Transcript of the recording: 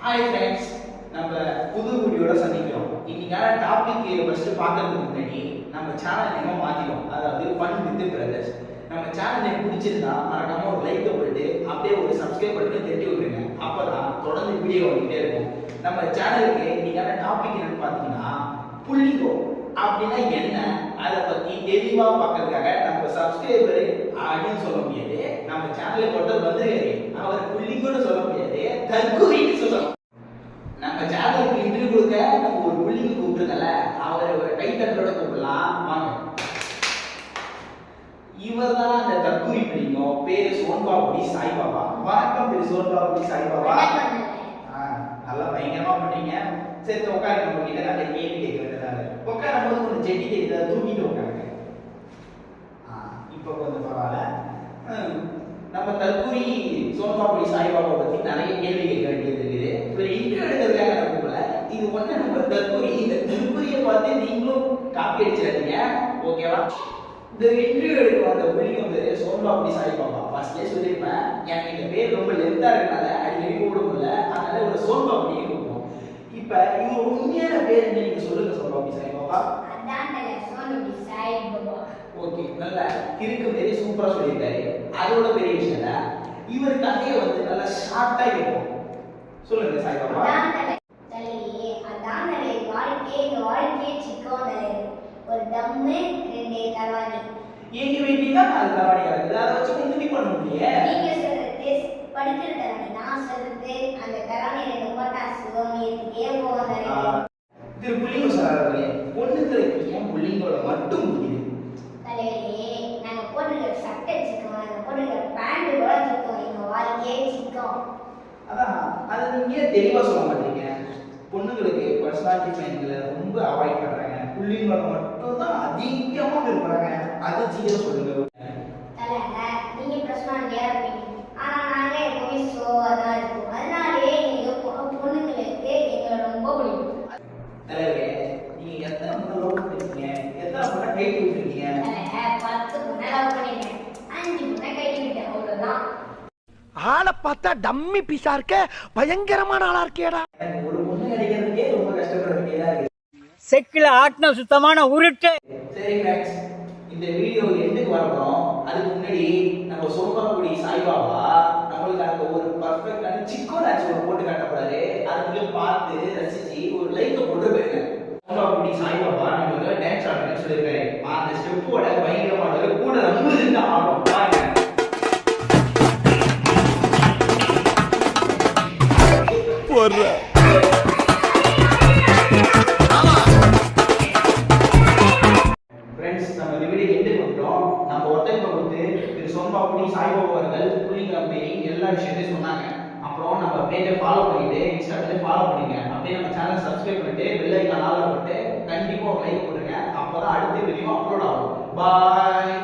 Hi friends, நம்ம புது வீடியோட சந்திக்கிறோம். இன்னைக்கான டாபிக் ஃபர்ஸ்ட் பார்க்கறதுக்கு முன்னாடி நம்ம சேனல் நேம் மாத்திட்டோம். அதாவது ஃபன் வித் பிரதர்ஸ். நம்ம சேனல் நேம் பிடிச்சிருந்தா மறக்காம ஒரு லைக் போட்டு அப்படியே ஒரு சப்ஸ்கிரைப் பண்ணி தட்டி விட்டுருங்க. அப்பதான் தொடர்ந்து வீடியோ வந்துட்டே இருக்கும். நம்ம சேனலுக்கு இன்னைக்கான டாபிக் என்னன்னு பார்த்தீங்கன்னா புள்ளிங்கோ அப்படின்னா என்ன, அதை பத்தி தெளிவா பார்க்கறதுக்காக நம்ம சப்ஸ்கிரைபர் அப்படின்னு சொல்ல முடியாது, நம்ம சேனலுக்கு ஒருத்தர் வந்துருக்காரு, அவர் புள்ளிங்கோன்னு சொல்ல முடியாது, தற்கொலைன்னு சொல்லலாம். நம்ம சேனலுக்கு இன்டர்வியூ கொடுக்க நம்ம ஒரு புள்ளிங்க கூப்பிட்டுருக்கல, அவரை ஒரு கைத்தட்டலோட கூப்பிடலாம் வாங்க. இவர் தான் அந்த தற்கொலை புள்ளிங்கோ. பேரு சோன்பாபுடி சாய்பாபா. வணக்கம் பேரு சோன்பாபுடி சாய்பாபா. நல்லா பயங்கரமா பண்ணீங்க. சரி உட்காருங்க, நம்ம கிட்ட நல்ல கேள்வி கேட்கறதுனால உட்காரும் போது கொஞ்சம் செடி தெரியுதா, தூங்கிட்டு உட்காருங்க. இப்போ கொஞ்சம் பரவாயில்ல. நம்ம தற்கூரி சோன்பாபுடி சாய்பாபா பத்தி நிறைய கேள்வி கேட்க வேண்டியது இருக்குது. ஒரு இன்டர்வியூ எடுக்கிறதுக்காக நம்ம போல இது ஒண்ணு நம்ம தற்கூரி, இந்த தற்கூரியை பார்த்து நீங்களும் காப்பி அடிச்சிடாதீங்க, ஓகேவா? இந்த இன்டர்வியூ எடுக்க வந்த புள்ளிங்க பேரு சோன்பாபுடி சாய்பாபா. ஃபர்ஸ்ட்லேயே சொல்லியிருப்பேன், எனக்கு இந்த பேர் ரொம்ப லென்த்தா இருக்கனால அடிக்கடி கூப்பிட முடியல, அதனால ஒரு சோன்பாபுடி கூப்பிடுவோம். இப்ப இது உண்மையான பேர் என்ன நீங்க சொல்லுங்க சோன்பாபுடி சாய்பாபா. ஓகே, நல்ல கிறுக்கு பேரு சூப்பரா சொல்லியிருக்காரு. அதோட பெரிய விஷயம் இல்ல, இவர் கதையை வந்து நல்லா ஷார்ட்டா இருக்கும். சொல்லுங்க சாய்பாபா. ஒரு தம்மு ரெண்டு தவாணி. எங்க வீட்டுல நாலு தவாணி இருக்குது, அதை வச்சு ஒண்ணுமே பண்ண முடியல. நீங்க சொல்றது படிக்கிற தவாணி, நான் சொல்றது அந்த தவாணி ரெண்டு போட்டா சுகமியத்துக்கே போவாங்க. இது புள்ளிங்க சொல்றாரு, பொண்ணுங்களுக்கு ஏன் புள்ளிங்களோட மட்டும் முடியுது? தலைவரே, நாங்க போட்டுக்கிற சட்டை சிக்கம், நாங்க போட்டுக்கிற பேண்ட் கூட சிக்கம், எங்க வாழ்க்கையே சிக்கம். அதான் அதை நீங்க தெளிவா சொல்ல மாட்டீங்க. பொண்ணுங்களுக்கு பர்சனாலிட்டி மைண்ட்ல ரொம்ப அவாய்ட் பண்றாங்க, புள்ளிங்களோட மட்டும் தான் அதிகமா விரும்புறாங்க. அது சீக்கிரம் சொல்லுங்க. நீங்க பர்சனாலிட்டியா இருப்பீங்க, ஆனா நாங்க எப்பவுமே ஸ்லோவா தான் இருப்போம். அதனாலே நீங்க பொண்ணுங்களுக்கு எங்களை ரொம்ப பிடிக்கும். தலைவரே, நீங்க எத்தனை முறை லவ் பண்ணிருக்கீங்க, எத்தனை முறை கை கொடுத்துருக்கீங்க? 10 முறை லவ் பண்ணிருக்கேன், 5 முறை கை விட்டேன், அவ்வளவுதான். ஆளை பார்த்தா டம்மி பீஸா இருக்க, பயங்கரமான ஆளா இருக்கேடா. ஒரு பொண்ணு கிடைக்கிறதுக்கே ரொம்ப கஷ்டப்பட வேண்டியதா இருக்கு. செக்கில ஆட்டின சுத்தமான உருட்டு. சரி ஃப்ரெண்ட்ஸ், இந்த வீடியோ எண்டுக்கு வரப்போம். அதுக்கு முன்னாடி நம்ம சோன்பாபுடி சாய்பாபா நம்மளுக்கு அந்த ஒரு பர்ஃபெக்டான சிக்கன் ஆக்சுவல் போட்டு காட்டப்படுறாரு. அதை நீங்க பார்த்து ரசிச்சு ஒரு லைக் போட்டு போயிருங்க. சோன்பாபுடி சாய்பாபா நம்மளுக்கு டான்ஸ் ஆடுறேன்னு சொல்லியிருக்காரு. அந்த ஸ்டெப்போட பயங்கரமான கூட நம்மளுக்கு இந்த ஆடும் பாருங்க. ஃப்ரெண்ட்ஸ், நம்ம வீடியோ எண்டுக்கு வந்துட்டோம். நம்ம ஒருத்தருக்கு கொடுத்து திரு சோன்பாபுடி சாய்பாபா அவர்கள் புள்ளிங்க மாரி எல்லா விஷயத்தையும் சொன்னாங்க. அப்புறம் நம்ம பேஜை ஃபாலோ பண்ணிட்டு இன்ஸ்டாகிராம்ல ஃபாலோ பண்ணிங்க, அப்படியே நம்ம சேனல் சப்ஸ்கிரைப் பண்ணிட்டு பெல் ஐகான் ஆல்ல போட்டு கண்டிப்பா ஒரு லைக் போடுங்க. அப்பதான் அடுத்த வீடியோ அப்லோட் ஆகும். பாய்.